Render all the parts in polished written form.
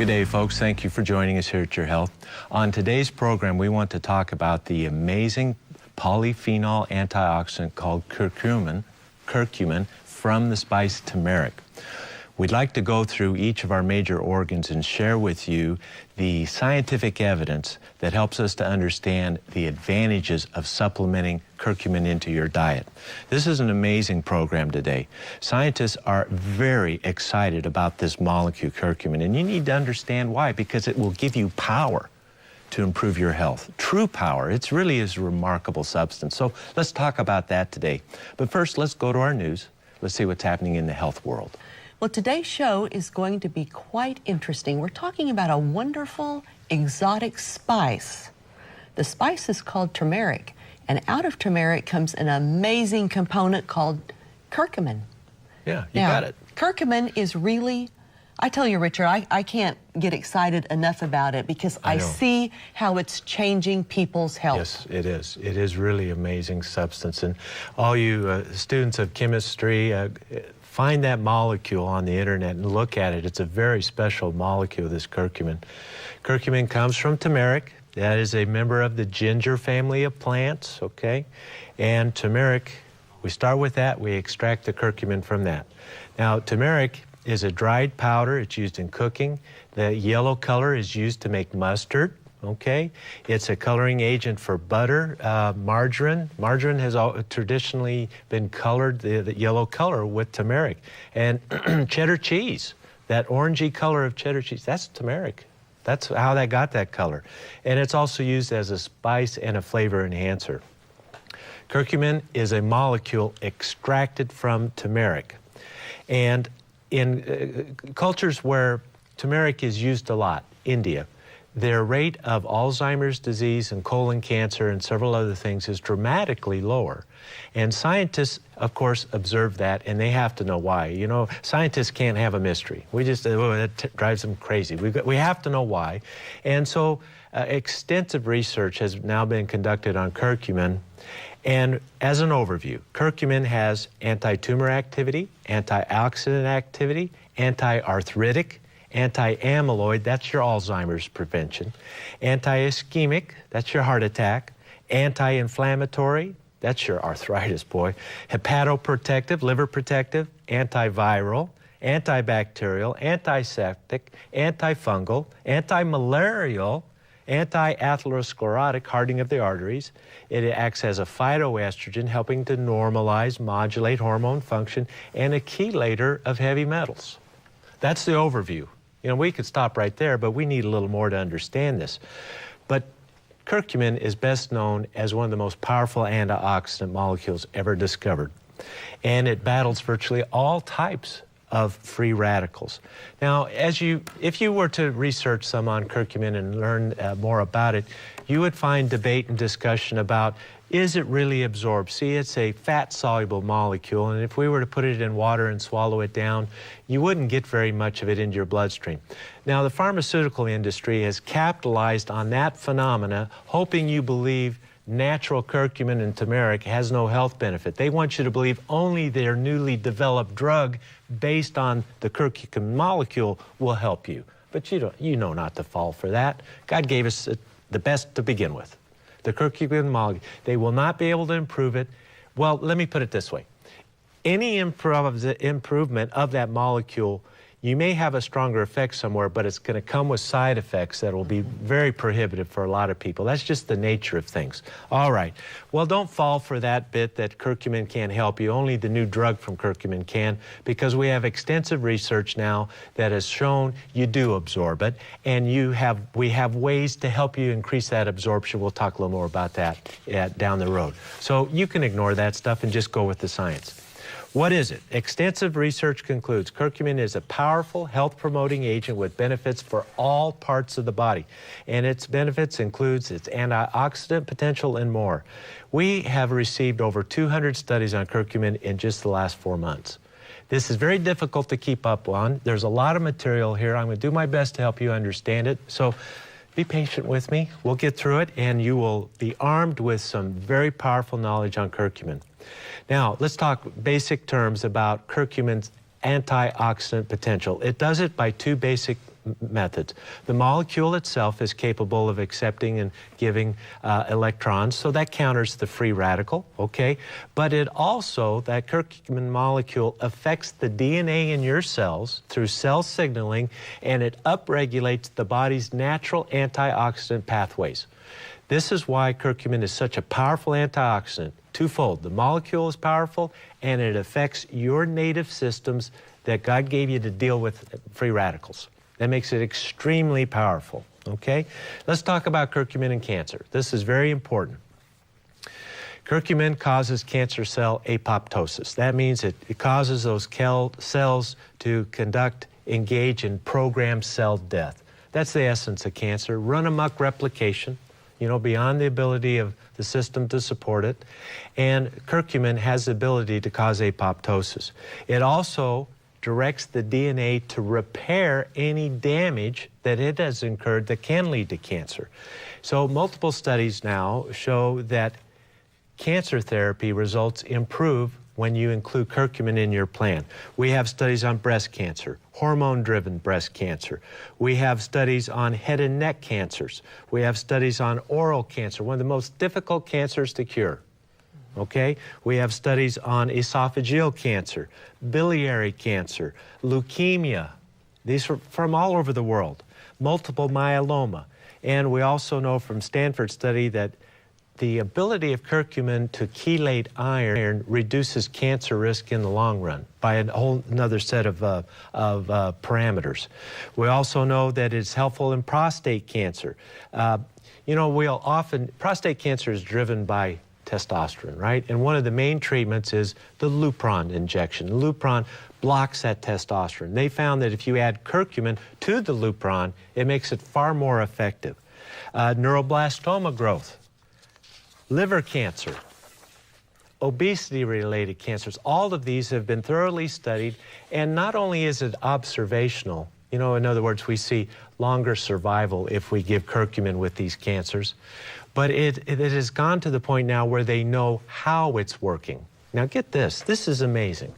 Good day, folks. Thank you for joining us here at Your Health. On today's program, we want to talk about the amazing polyphenol antioxidant called curcumin from the spice turmeric. We'd like to go through each of our major organs and share with you the scientific evidence that helps us to understand the advantages of supplementing curcumin into your diet. This is an amazing program today. Scientists are very excited about this molecule curcumin, and you need to understand why, because it will give you power to improve your health. True power. It really is a remarkable substance. So let's talk about that today. But first, let's go to our news. Let's see what's happening in the health world. Well, today's show is going to be quite interesting. We're talking about a wonderful exotic spice. The spice is called turmeric, and out of turmeric comes an amazing component called curcumin. Yeah, you got it. Curcumin is really, I tell you, Richard, I can't get excited enough about it because I see how it's changing people's health. Yes, it is. It is really amazing substance. And all you students of chemistry, find that molecule on the internet and look at it. It's a very special molecule, this curcumin. Curcumin comes from turmeric. That is a member of the ginger family of plants, okay? And turmeric, we start with that, we extract the curcumin from that. Now, turmeric is a dried powder. It's used in cooking. The yellow color is used to make mustard. Okay, it's a coloring agent for butter, margarine. Margarine has traditionally been colored the yellow color with turmeric. And cheddar cheese, that orangey color of cheddar cheese, that's turmeric. That's how that got that color. And it's also used as a spice and a flavor enhancer. Curcumin is a molecule extracted from turmeric. And in cultures where turmeric is used a lot, India, their rate of Alzheimer's disease and colon cancer and several other things is dramatically lower. And scientists, of course, observe that, and they have to know why. You know, scientists can't have a mystery. We just, that drives them crazy. We have to know why. And so extensive research has now been conducted on curcumin. And as an overview, curcumin has anti-tumor activity, anti-oxidant activity, anti-arthritic, anti-amyloid, that's your Alzheimer's prevention, anti-ischemic, that's your heart attack, anti-inflammatory, that's your arthritis, boy, hepatoprotective, liver protective, antiviral, antibacterial, antiseptic, antifungal, anti-malarial, anti-atherosclerotic, hardening of the arteries. It acts as a phytoestrogen, helping to normalize, modulate hormone function, and a chelator of heavy metals. That's the overview. You know, we could stop right there, but we need a little more to understand this. But curcumin is best known as one of the most powerful antioxidant molecules ever discovered. And it battles virtually all types of free radicals. Now, if you were to research some on curcumin and learn more about it, you would find debate and discussion about, is it really absorbed? See, it's a fat-soluble molecule, and if we were to put it in water and swallow it down, you wouldn't get very much of it into your bloodstream. Now, the pharmaceutical industry has capitalized on that phenomena, hoping you believe natural curcumin and turmeric has no health benefit. They want you to believe only their newly developed drug based on the curcumin molecule will help you. But you know not to fall for that. God gave us the best to begin with. The curcumin molecule. They will not be able to improve it. Well, let me put it this way. Any improvement of that molecule, you may have a stronger effect somewhere, but it's going to come with side effects that will be very prohibitive for a lot of people. That's just the nature of things. All right. Well, don't fall for that bit that curcumin can't help you. Only the new drug from curcumin can, because we have extensive research now that has shown you do absorb it, and we have ways to help you increase that absorption. We'll talk a little more about that down the road. So you can ignore that stuff and just go with the science. What is it? Extensive research concludes curcumin is a powerful health-promoting agent with benefits for all parts of the body. And its benefits includes its antioxidant potential and more. We have received over 200 studies on curcumin in just the last 4 months. This is very difficult to keep up on. There's a lot of material here. I'm going to do my best to help you understand it. So be patient with me. We'll get through it, and you will be armed with some very powerful knowledge on curcumin. Now, let's talk basic terms about curcumin's antioxidant potential. It does it by two basic methods. The molecule itself is capable of accepting and giving electrons, so that counters the free radical, okay? But it also, that curcumin molecule affects the DNA in your cells through cell signaling, and it upregulates the body's natural antioxidant pathways. This is why curcumin is such a powerful antioxidant, twofold. The molecule is powerful, and it affects your native systems that God gave you to deal with free radicals. That makes it extremely powerful, okay? Let's talk about curcumin and cancer. This is very important. Curcumin causes cancer cell apoptosis. That means it causes those cells to engage in programmed cell death. That's the essence of cancer. Run amok replication, you know, beyond the ability of the system to support it. And curcumin has the ability to cause apoptosis. It also directs the DNA to repair any damage that it has incurred that can lead to cancer. So multiple studies now show that cancer therapy results improve when you include curcumin in your plan. We have studies on breast cancer, hormone-driven breast cancer. We have studies on head and neck cancers. We have studies on oral cancer, one of the most difficult cancers to cure. Okay? We have studies on esophageal cancer, biliary cancer, leukemia. These are from all over the world. Multiple myeloma. And we also know from Stanford study that the ability of curcumin to chelate iron reduces cancer risk in the long run by a whole another set of parameters. We also know that it's helpful in prostate cancer. You know, prostate cancer is driven by testosterone, right? And one of the main treatments is the Lupron injection. Lupron blocks that testosterone. They found that if you add curcumin to the Lupron, it makes it far more effective. Neuroblastoma growth, liver cancer, obesity-related cancers, all of these have been thoroughly studied, and not only is it observational, you know, in other words, we see longer survival if we give curcumin with these cancers, but it has gone to the point now where they know how it's working. Now get this, this is amazing.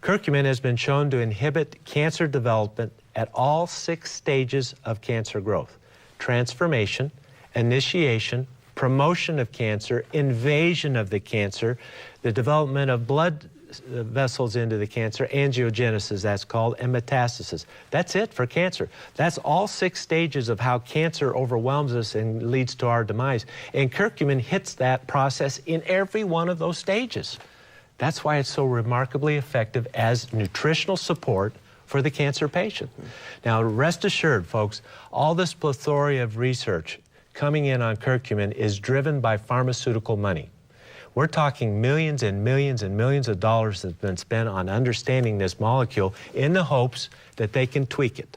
Curcumin has been shown to inhibit cancer development at all 6 stages of cancer growth: transformation, initiation, promotion of cancer, invasion of the cancer, the development of blood vessels into the cancer, angiogenesis that's called, and metastasis. That's it for cancer. That's all 6 stages of how cancer overwhelms us and leads to our demise. And curcumin hits that process in every one of those stages. That's why it's so remarkably effective as nutritional support for the cancer patient. Now, rest assured, folks, all this plethora of research coming in on curcumin is driven by pharmaceutical money. We're talking millions and millions and millions of dollars that have been spent on understanding this molecule in the hopes that they can tweak it,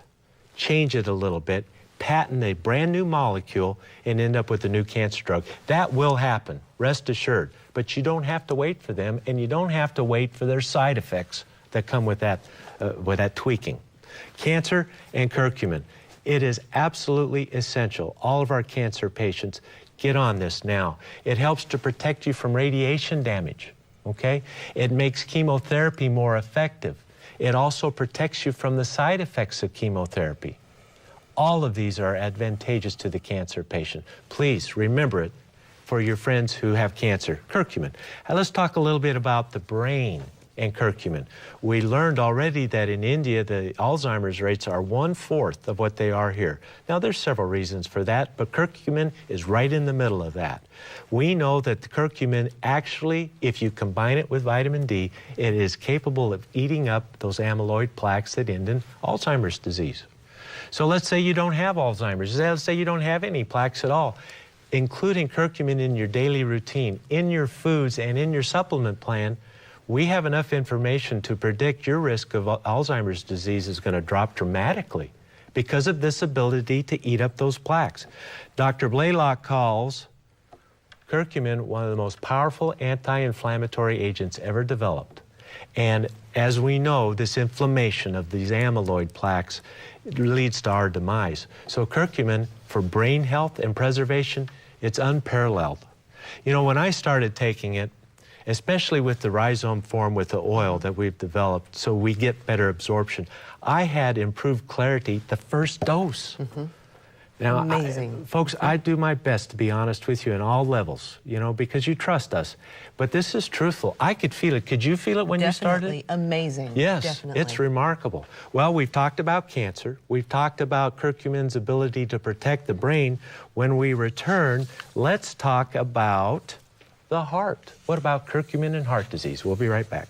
change it a little bit, patent a brand new molecule, and end up with a new cancer drug. That will happen, rest assured. But you don't have to wait for them, and you don't have to wait for their side effects that come with that tweaking. Cancer and curcumin. It is absolutely essential. All of our cancer patients get on this now. It helps to protect you from radiation damage, okay? It makes chemotherapy more effective. It also protects you from the side effects of chemotherapy. All of these are advantageous to the cancer patient. Please remember it for your friends who have cancer. Curcumin. Now let's talk a little bit about the brain and curcumin. We learned already that in India, the Alzheimer's rates are 1/4 of what they are here. Now, there's several reasons for that, but curcumin is right in the middle of that. We know that the curcumin actually, if you combine it with vitamin D, it is capable of eating up those amyloid plaques that end in Alzheimer's disease. So let's say you don't have Alzheimer's. Let's say you don't have any plaques at all. Including curcumin in your daily routine, in your foods, and in your supplement plan, we have enough information to predict your risk of Alzheimer's disease is going to drop dramatically because of this ability to eat up those plaques. Dr. Blaylock calls curcumin one of the most powerful anti-inflammatory agents ever developed. And as we know, this inflammation of these amyloid plaques leads to our demise. So curcumin, for brain health and preservation, it's unparalleled. You know, when I started taking it, especially with the rhizome form with the oil that we've developed, so we get better absorption. I had improved clarity the first dose. Now, Amazing. Folks, I do my best to be honest with you in all levels, you know, because you trust us. But this is truthful. I could feel it. Could you feel it when you started? Definitely amazing. Yes, Definitely. it's remarkable. Well, we've talked about cancer. We've talked about curcumin's ability to protect the brain. When we return, let's talk about the heart. What about curcumin and heart disease? We'll be right back.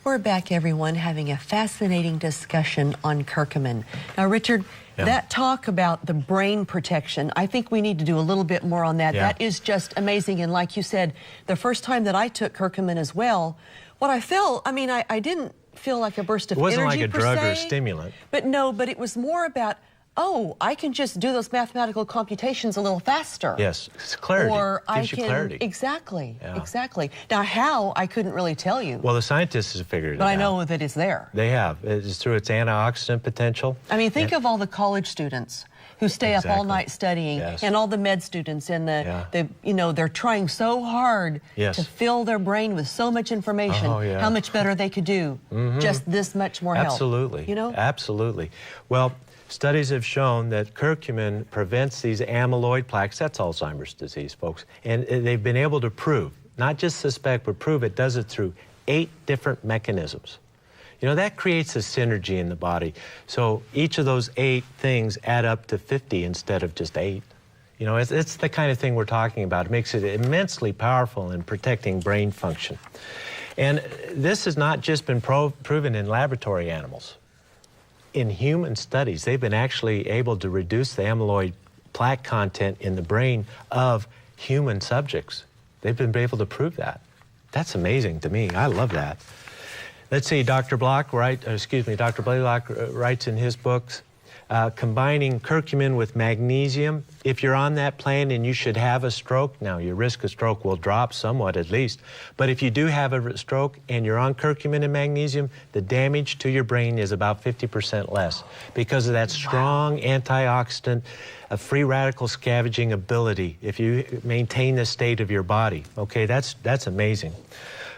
We're back, everyone, having a fascinating discussion on curcumin. Now, Richard, that talk about the brain protection, I think we need to do a little bit more on that. That is just amazing. And like you said, the first time that I took curcumin as well, what I felt, I mean, I didn't feel like a burst of energy. It wasn't like a drug or se, a stimulant. But no, but it was more about, oh, I can just do those mathematical computations a little faster. Yes, it's clarity. Or gives I you can, clarity. Exactly, exactly. Now, how, I couldn't really tell you. Well, the scientists have figured it out. But I know that it's there. They have. It's through its antioxidant potential. I mean, think of all the college students who stay up all night studying, and all the med students, and the you know, they're trying so hard to fill their brain with so much information. How much better they could do, just this much more help. Absolutely. You know? Absolutely. Well, studies have shown that curcumin prevents these amyloid plaques. That's Alzheimer's disease, folks. And they've been able to prove, not just suspect, but prove it does it through 8 different mechanisms. You know, that creates a synergy in the body. So each of those 8 things add up to 50 instead of just 8. You know, it's the kind of thing we're talking about. It makes it immensely powerful in protecting brain function. And this has not just been proven in laboratory animals. In human studies, they've been actually able to reduce the amyloid plaque content in the brain of human subjects. They've been able to prove that. That's amazing to me. I love that. Let's see, Dr. Blaylock writes in his books, combining curcumin with magnesium. If you're on that plan and you should have a stroke, now your risk of stroke will drop somewhat at least, but if you do have a stroke and you're on curcumin and magnesium, the damage to your brain is about 50% less because of that strong antioxidant, free radical scavenging ability if you maintain the state of your body. Okay, that's amazing.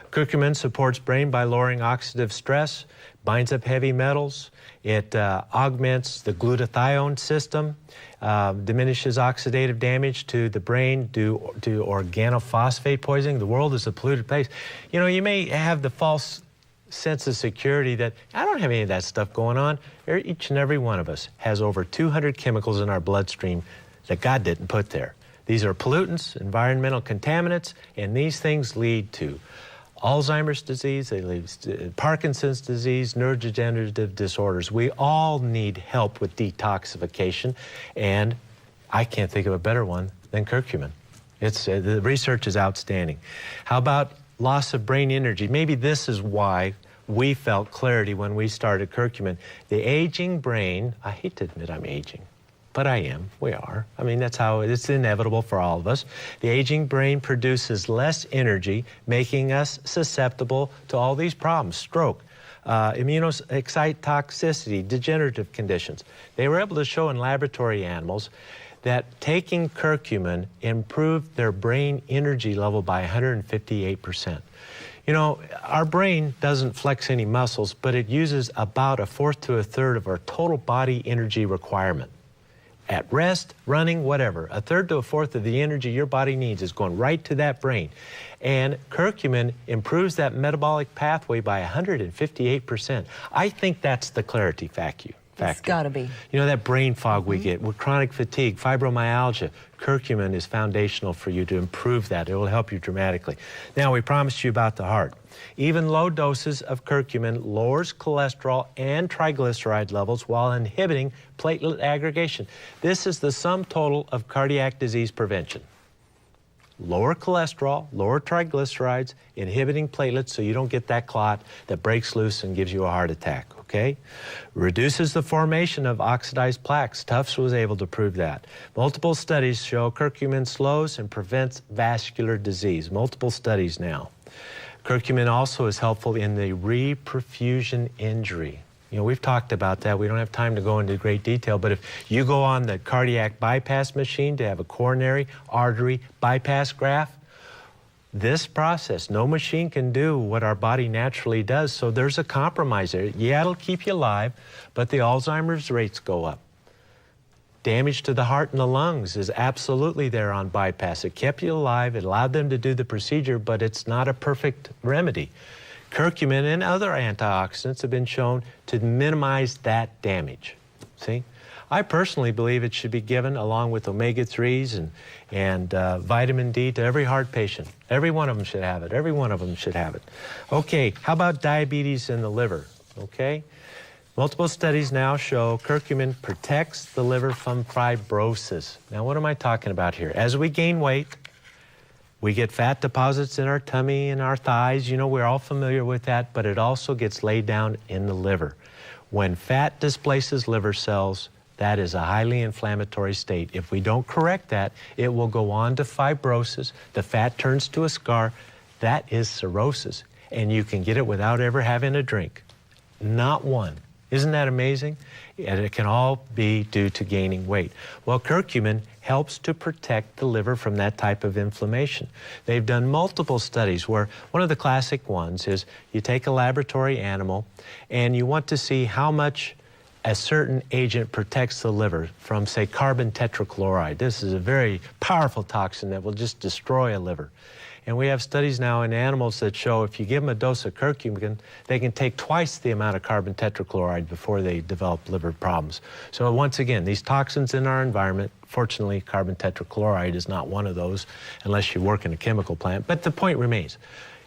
Curcumin supports brain by lowering oxidative stress, binds up heavy metals, it augments the glutathione system, diminishes oxidative damage to the brain due to organophosphate poisoning. The world is a polluted place. You know, you may have the false sense of security that I don't have any of that stuff going on. Each and every one of us has over 200 chemicals in our bloodstream that God didn't put there. These are pollutants, environmental contaminants, and these things lead to Alzheimer's disease, they lead to Parkinson's disease, neurodegenerative disorders. We all need help with detoxification, and I can't think of a better one than curcumin. The research is outstanding. How about loss of brain energy? Maybe this is why we felt clarity when we started curcumin. The aging brain, I hate to admit I'm aging, but I am, we are. I mean, that's how it's inevitable for all of us. The aging brain produces less energy, making us susceptible to all these problems, stroke, immunoexcitotoxicity, degenerative conditions. They were able to show in laboratory animals that taking curcumin improved their brain energy level by 158%. You know, our brain doesn't flex any muscles, but it uses about 1/4 to 1/3 of our total body energy requirement. At rest, running, whatever, 1/3 to 1/4 of the energy your body needs is going right to that brain. And curcumin improves that metabolic pathway by 158%. I think that's the clarity factor. It's got to be. You know, that brain fog we get with chronic fatigue, fibromyalgia, curcumin is foundational for you to improve that. It will help you dramatically. Now, we promised you about the heart. Even low doses of curcumin lowers cholesterol and triglyceride levels while inhibiting platelet aggregation. This is the sum total of cardiac disease prevention. Lower cholesterol, lower triglycerides, inhibiting platelets so you don't get that clot that breaks loose and gives you a heart attack, okay? Reduces the formation of oxidized plaques. Tufts was able to prove that. Multiple studies show curcumin slows and prevents vascular disease. Multiple studies now. Curcumin also is helpful in the reperfusion injury. You know, we've talked about that. We don't have time to go into great detail, but if you go on the cardiac bypass machine to have a coronary artery bypass graft, this process, no machine can do what our body naturally does, so there's a compromise there. Yeah, it'll keep you alive, but the Alzheimer's rates go up. Damage to the heart and the lungs is absolutely there on bypass. It kept you alive, it allowed them to do the procedure, but it's not a perfect remedy. Curcumin and other antioxidants have been shown to minimize that damage. See? I personally believe it should be given along with omega-3s and vitamin D to every heart patient. Every one of them should have it. Every one of them should have it. Okay, how about diabetes in the liver? Okay? Multiple studies now show curcumin protects the liver from fibrosis. Now, what am I talking about here? As we gain weight, we get fat deposits in our tummy and our thighs. You know, we're all familiar with that, but it also gets laid down in the liver. When fat displaces liver cells, that is a highly inflammatory state. If we don't correct that, it will go on to fibrosis. The fat turns to a scar. That is cirrhosis, and you can get it without ever having a drink. Not one. Isn't that amazing? And it can all be due to gaining weight. Well, curcumin helps to protect the liver from that type of inflammation. They've done multiple studies where one of the classic ones is you take a laboratory animal and you want to see how much a certain agent protects the liver from, say, carbon tetrachloride. This is a very powerful toxin that will just destroy a liver. And we have studies now in animals that show if you give them a dose of curcumin, they can take twice the amount of carbon tetrachloride before they develop liver problems. So once again, these toxins in our environment, fortunately, carbon tetrachloride is not one of those unless you work in a chemical plant. But the point remains,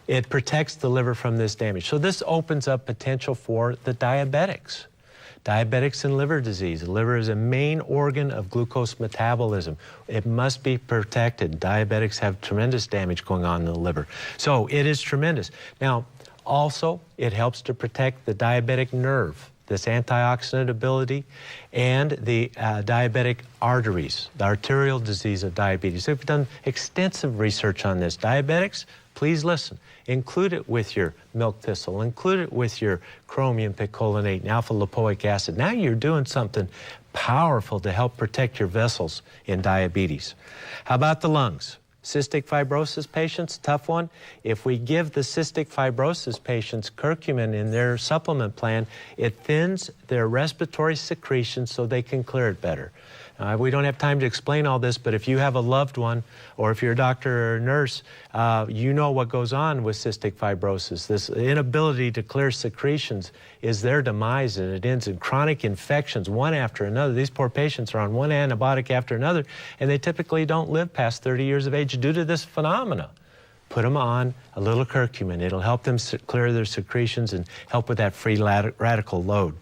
it protects the liver from this damage. So this opens up potential for the diabetics. Diabetics and liver disease. The liver is a main organ of glucose metabolism. It must be protected. Diabetics have tremendous damage going on in the liver. So it is tremendous. Now, also, it helps to protect the diabetic nerve, this antioxidant ability, and the diabetic arteries, the arterial disease of diabetes. They've done extensive research on this. Diabetics, please listen. Include it with your milk thistle. Include it with your chromium picolinate and alpha-lipoic acid. Now you're doing something powerful to help protect your vessels in diabetes. How about the lungs? Cystic fibrosis patients, tough one. If we give the cystic fibrosis patients curcumin in their supplement plan, it thins their respiratory secretions so they can clear it better. We don't have time to explain all this, but if you have a loved one or if you're a doctor or a nurse, you know what goes on with cystic fibrosis. This inability to clear secretions is their demise, and it ends in chronic infections, one after another. These poor patients are on one antibiotic after another, and they typically don't live past 30 years of age due to this phenomena. Put them on a little curcumin. It'll help them clear their secretions and help with that free radical load.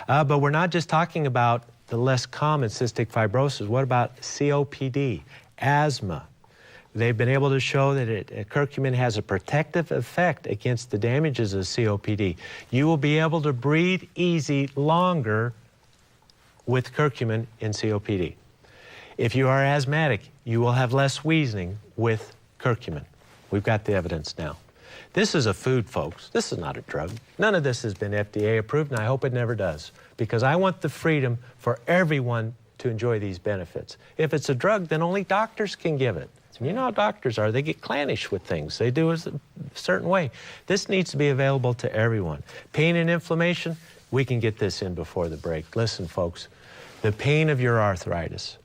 But we're not just talking about the less common cystic fibrosis. What about COPD, asthma? They've been able to show that curcumin has a protective effect against the damages of COPD. You will be able to breathe easy longer with curcumin in COPD. If you are asthmatic, you will have less wheezing with curcumin. We've got the evidence now. This is a food, folks. This is not a drug. None of this has been FDA approved, and I hope it never does, because I want the freedom for everyone to enjoy these benefits. If it's a drug, then only doctors can give it. You know how doctors are. They get clannish with things. They do it a certain way. This needs to be available to everyone. Pain and inflammation, we can get this in before the break. Listen, folks, the pain of your arthritis,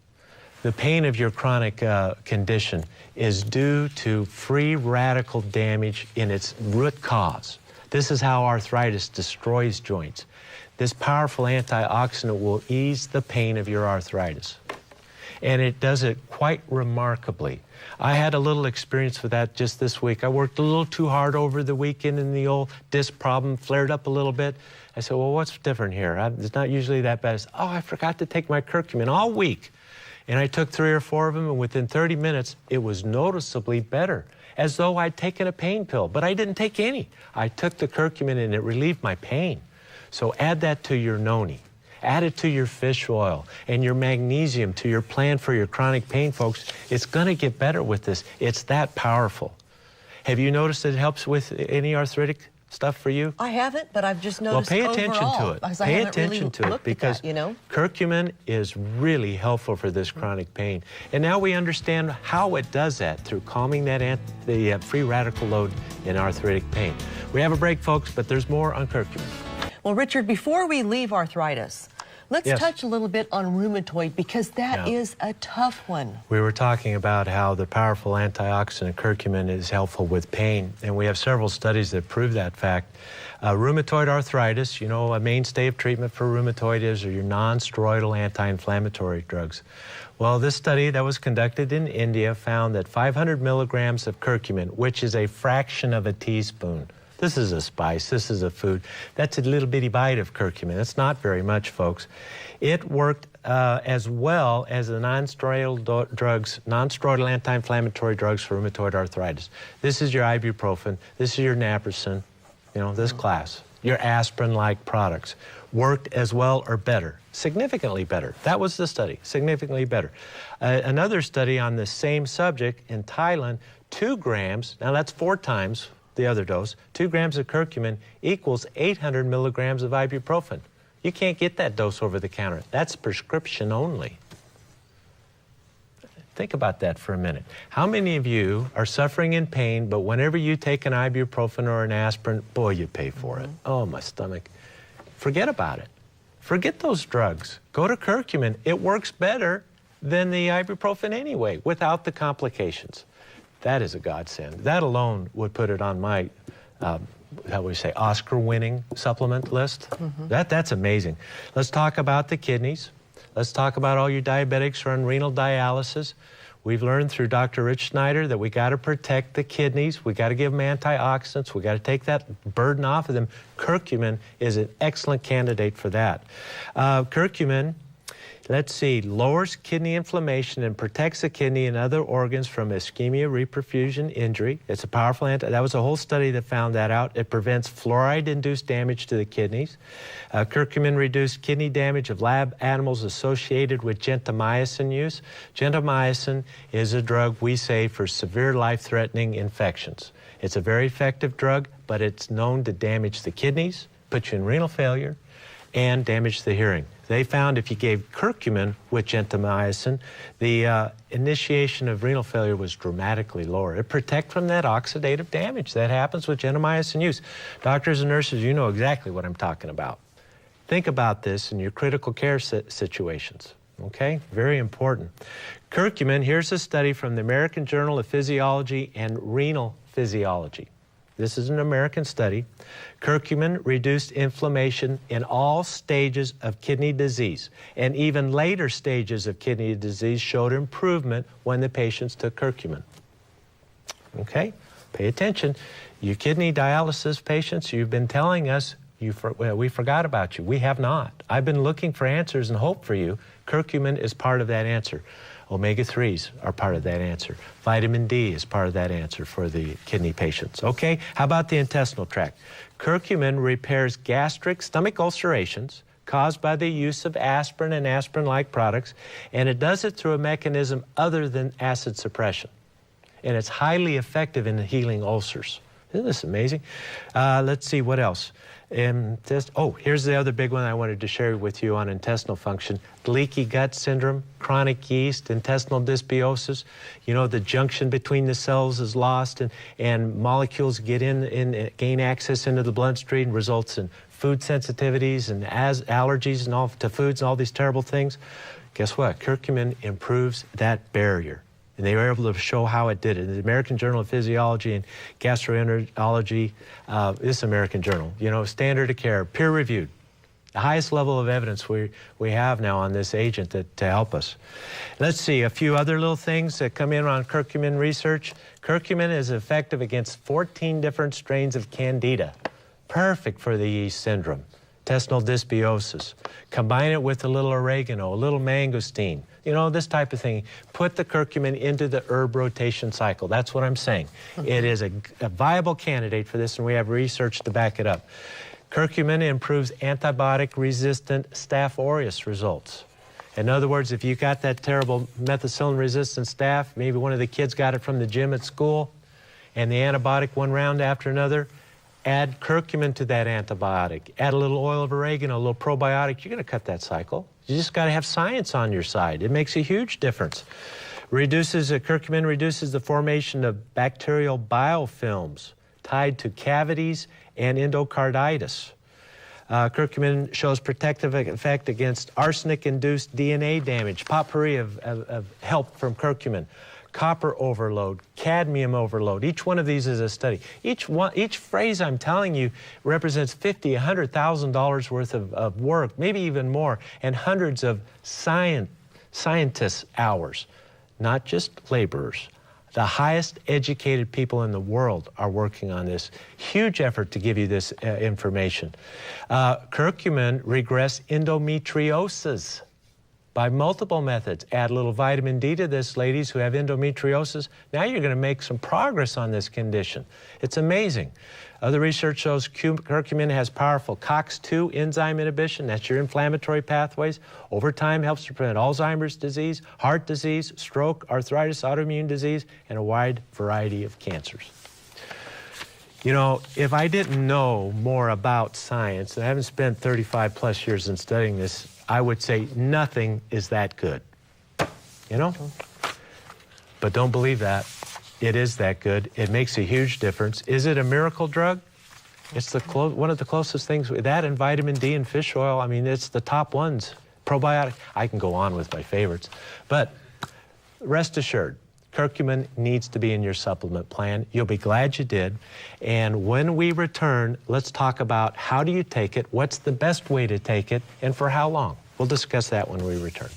the pain of your chronic condition is due to free radical damage in its root cause. This is how arthritis destroys joints. This powerful antioxidant will ease the pain of your arthritis. And it does it quite remarkably. I had a little experience with that just this week. I worked a little too hard over the weekend and the old disc problem flared up a little bit. I said, well, what's different here? It's not usually that bad. I said, oh, I forgot to take my curcumin all week. And I took 3 or 4 of them, and within 30 minutes, it was noticeably better, as though I'd taken a pain pill. But I didn't take any. I took the curcumin, and it relieved my pain. So add that to your noni. Add it to your fish oil and your magnesium to your plan for your chronic pain, folks. It's going to get better with this. It's that powerful. Have you noticed that it helps with any arthritic stuff for you? I haven't, but I've just noticed Well, pay attention overall, to it. because I Pay haven't attention really to it looked because at that, you know? curcumin is really helpful for this chronic pain. And now we understand how it does that through calming that the free radical load in arthritic pain. We have a break, folks, but there's more on curcumin. Well, Richard, before we leave arthritis, let's touch a little bit on rheumatoid, because that is a tough one. We were talking about how the powerful antioxidant curcumin is helpful with pain, and we have several studies that prove that fact. Rheumatoid arthritis, you know, a mainstay of treatment for rheumatoid is your non-steroidal anti-inflammatory drugs. Well, this study that was conducted in India found that 500 milligrams of curcumin, which is a fraction of a teaspoon, this is a spice, this is a food, that's a little bitty bite of curcumin. It's not very much, folks. It worked as well as the non-steroidal drugs, non-steroidal anti-inflammatory drugs for rheumatoid arthritis. This is your ibuprofen, this is your naproxen, you know, this class. Your aspirin-like products worked as well or better, significantly better. That was the study, significantly better. Another study on the same subject in Thailand, 2 grams, now that's 4 times the other dose, 2 grams of curcumin equals 800 milligrams of ibuprofen. You can't get that dose over the counter. That's prescription only. Think about that for a minute. How many of you are suffering in pain, but whenever you take an ibuprofen or an aspirin, boy, you pay for it. Oh, my stomach. Forget about it. Forget those drugs. Go to curcumin. It works better than the ibuprofen anyway, without the complications. That is a godsend. That alone would put it on my, how would we say, Oscar-winning supplement list. That's amazing. Let's talk about the kidneys. Let's talk about all your diabetics who are on renal dialysis. We've learned through Dr. Rich Snyder that we got to protect the kidneys. We got to give them antioxidants. We got to take that burden off of them. Curcumin is an excellent candidate for that. Curcumin, let's see, lowers kidney inflammation and protects the kidney and other organs from ischemia, reperfusion, injury. It's a powerful that was a whole study that found that out. It prevents fluoride-induced damage to the kidneys. Curcumin reduced kidney damage of lab animals associated with gentamicin use. Gentamicin is a drug we say for severe life-threatening infections. It's a very effective drug, but it's known to damage the kidneys, put you in renal failure, and damage the hearing. They found if you gave curcumin with gentamicin, the initiation of renal failure was dramatically lower. It protects from that oxidative damage that happens with gentamicin use. Doctors and nurses, you know exactly what I'm talking about. Think about this in your critical care situations, okay? Very important. Curcumin, here's a study from the American Journal of Physiology and Renal Physiology. This is an American study. Curcumin reduced inflammation in all stages of kidney disease, and even later stages of kidney disease showed improvement when the patients took curcumin. Okay? Pay attention. You kidney dialysis patients, you've been telling us we forgot about you. We have not. I've been looking for answers and hope for you. Curcumin is part of that answer. Omega-3s are part of that answer. Vitamin D is part of that answer for the kidney patients. Okay, how about the intestinal tract? Curcumin repairs gastric stomach ulcerations caused by the use of aspirin and aspirin-like products, and it does it through a mechanism other than acid suppression. And it's highly effective in healing ulcers. Isn't this amazing? Let's see, what else? Here's the other big one I wanted to share with you on intestinal function. Leaky gut syndrome, chronic yeast, intestinal dysbiosis. You know, the junction between the cells is lost and molecules get gain access into the bloodstream, results in food sensitivities and allergies and all to foods and all these terrible things. Guess what? Curcumin improves that barrier. And they were able to show how it did it. The American Journal of Physiology and Gastroenterology, this American Journal, you know, standard of care, peer-reviewed. The highest level of evidence we have now on this agent to help us. Let's see, a few other little things that come in on curcumin research. Curcumin is effective against 14 different strains of Candida. Perfect for the yeast syndrome. Intestinal dysbiosis. Combine it with a little oregano, a little mangosteen, you know, this type of thing. Put the curcumin into the herb rotation cycle. That's what I'm saying. It is a viable candidate for this, and we have research to back it up. Curcumin improves antibiotic-resistant Staph aureus results. In other words, if you got that terrible methicillin-resistant staph, maybe one of the kids got it from the gym at school, and the antibiotic one round after another, Add curcumin to that antibiotic. Add a little oil of oregano, a little probiotic. You're going to cut that cycle. You just got to have science on your side. It makes a huge difference. Curcumin reduces the formation of bacterial biofilms tied to cavities and endocarditis. Curcumin shows protective effect against arsenic-induced DNA damage. Potpourri of help from curcumin. Copper overload, cadmium overload. Each one of these is a study. Each phrase I'm telling you represents $50,000, $100,000 worth of work, maybe even more, and hundreds of scientists' hours, not just laborers. The highest educated people in the world are working on this. Huge effort to give you this information. Curcumin regress endometriosis by multiple methods. Add a little vitamin D to this, ladies who have endometriosis. Now you're going to make some progress on this condition. It's amazing. Other research shows curcumin has powerful COX-2 enzyme inhibition. That's your inflammatory pathways. Over time helps to prevent Alzheimer's disease, heart disease, stroke, arthritis, autoimmune disease, and a wide variety of cancers. You know, if I didn't know more about science, and I haven't spent 35 plus years in studying this, I would say nothing is that good, you know? But don't believe that. It is that good. It makes a huge difference. Is it a miracle drug? It's one of the closest things. That and vitamin D and fish oil, I mean, it's the top ones. Probiotic, I can go on with my favorites. But rest assured, curcumin needs to be in your supplement plan. You'll be glad you did. And when we return, let's talk about how do you take it, what's the best way to take it, and for how long. We'll discuss that when we return.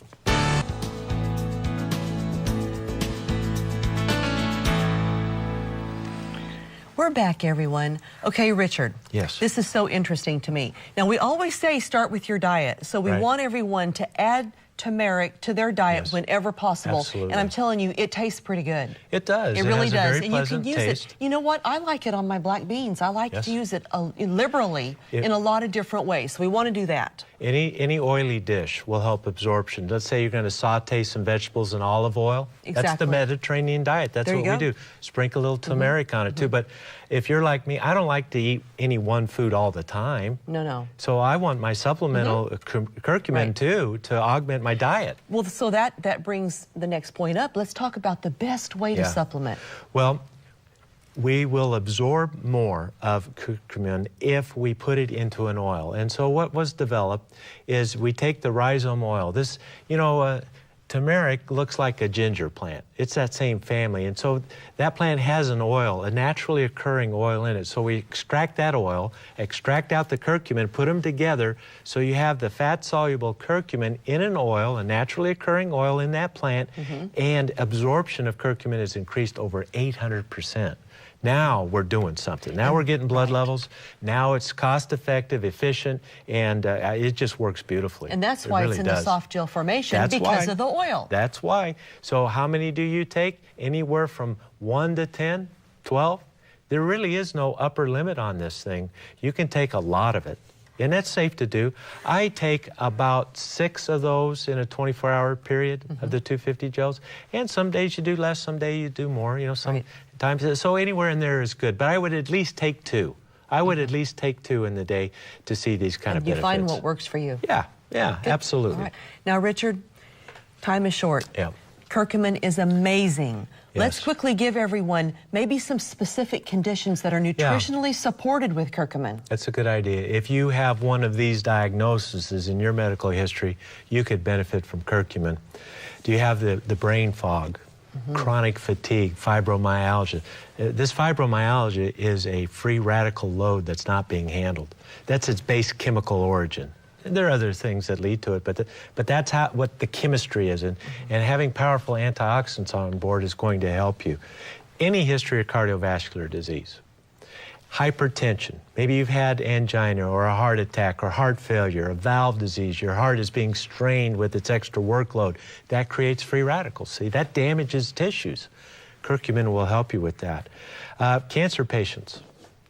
We're back, everyone. Okay, Richard. Yes. This is so interesting to me. Now, we always say start with your diet. So we want everyone to add turmeric to their diet whenever possible. Absolutely. And I'm telling you, it tastes pretty good. It does. It really has does. A very and you pleasant can use taste. it. You know what? I like it on my black beans. I like to use it liberally in a lot of different ways. So we want to do that. Any oily dish will help absorption. Let's say you're going to saute some vegetables in olive oil. Exactly. That's the Mediterranean diet. That's what we do. Sprinkle a little turmeric on it too. But if you're like me, I don't like to eat any one food all the time. No. So I want my supplemental curcumin too to augment my diet. Well, so that brings the next point up. Let's talk about the best way to supplement. Well, we will absorb more of curcumin if we put it into an oil. And so what was developed is we take the rhizome oil. This, you know, turmeric looks like a ginger plant. It's that same family. And so that plant has an oil, a naturally occurring oil in it. So we extract that oil, extract out the curcumin, put them together so you have the fat-soluble curcumin in an oil, a naturally occurring oil in that plant, and absorption of curcumin is increased over 800%. Now we're doing something. Now we're getting blood levels. Now it's cost-effective, efficient, and it just works beautifully. And that's why it's in the soft gel formation, because of the oil. That's why. So how many do you take? Anywhere from 1 to 10, 12? There really is no upper limit on this thing. You can take a lot of it. And that's safe to do. I take about 6 of those in a 24-hour period of the 250 gels. And some days you do less, some days you do more. You know, sometimes. So anywhere in there is good. But I would at least take 2. I would at least take 2 in the day to see these kind of benefits. You find what works for you. Yeah, absolutely. All right. Now, Richard, time is short. Yeah. Curcumin is amazing. Yes. Let's quickly give everyone maybe some specific conditions that are nutritionally supported with curcumin. That's a good idea. If you have one of these diagnoses in your medical history, you could benefit from curcumin. Do you have the brain fog, chronic fatigue, fibromyalgia? This fibromyalgia is a free radical load that's not being handled. That's its base chemical origin. There are other things that lead to it, but that's what the chemistry is, and having powerful antioxidants on board is going to help you. Any history of cardiovascular disease, hypertension, maybe you've had angina or a heart attack or heart failure, a valve disease, your heart is being strained with its extra workload, that creates free radicals. See, that damages tissues. Curcumin will help you with that. Cancer patients.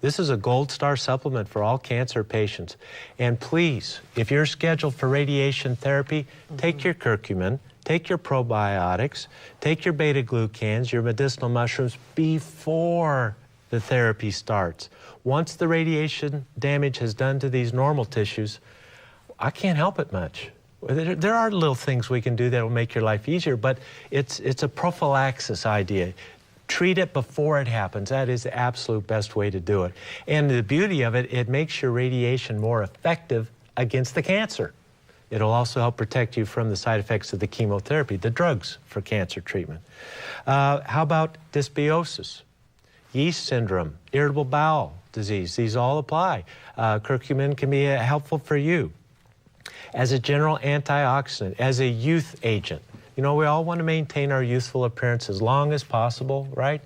This is a gold star supplement for all cancer patients. And please, if you're scheduled for radiation therapy, take your curcumin, take your probiotics, take your beta-glucans, your medicinal mushrooms before the therapy starts. Once the radiation damage has done to these normal tissues, I can't help it much. There are little things we can do that will make your life easier, but it's a prophylaxis idea. Treat it before it happens. That is the absolute best way to do it. And the beauty of it, it makes your radiation more effective against the cancer. It'll also help protect you from the side effects of the chemotherapy, the drugs for cancer treatment. How about dysbiosis, yeast syndrome, irritable bowel disease? These all apply. Curcumin can be helpful for you. As a general antioxidant, as a youth agent. You know, we all want to maintain our youthful appearance as long as possible, right?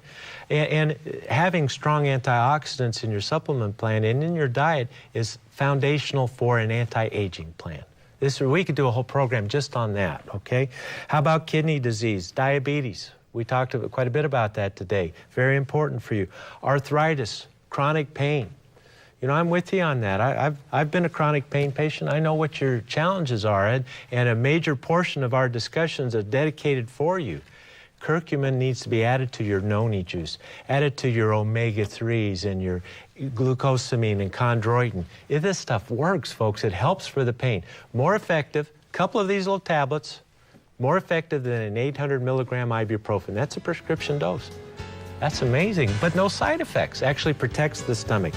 And having strong antioxidants in your supplement plan and in your diet is foundational for an anti-aging plan. We could do a whole program just on that, okay? How about kidney disease, diabetes? We talked quite a bit about that today. Very important for you. Arthritis, chronic pain. You know, I'm with you on that. I've been a chronic pain patient. I know what your challenges are, Ed, and a major portion of our discussions are dedicated for you. Curcumin needs to be added to your noni juice, added to your omega-3s and your glucosamine and chondroitin. If this stuff works, folks, it helps for the pain. More effective, couple of these little tablets, more effective than an 800 milligram ibuprofen. That's a prescription dose. That's amazing, but no side effects. Actually protects the stomach.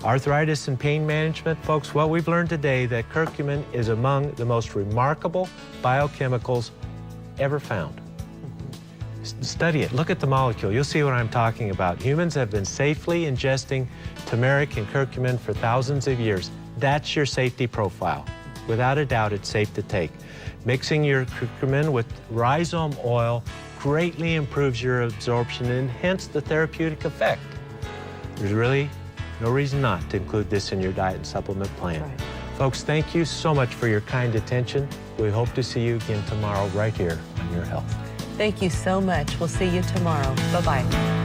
Arthritis and pain management, folks, well, we've learned today that curcumin is among the most remarkable biochemicals ever found. Study it. Look at the molecule. You'll see what I'm talking about. Humans have been safely ingesting turmeric and curcumin for thousands of years. That's your safety profile. Without a doubt, it's safe to take. Mixing your curcumin with rhizome oil greatly improves your absorption and hence the therapeutic effect. There's really no reason not to include this in your diet and supplement plan. Right. Folks, thank you so much for your kind attention. We hope to see you again tomorrow right here on Your Health. Thank you so much. We'll see you tomorrow. Bye-bye.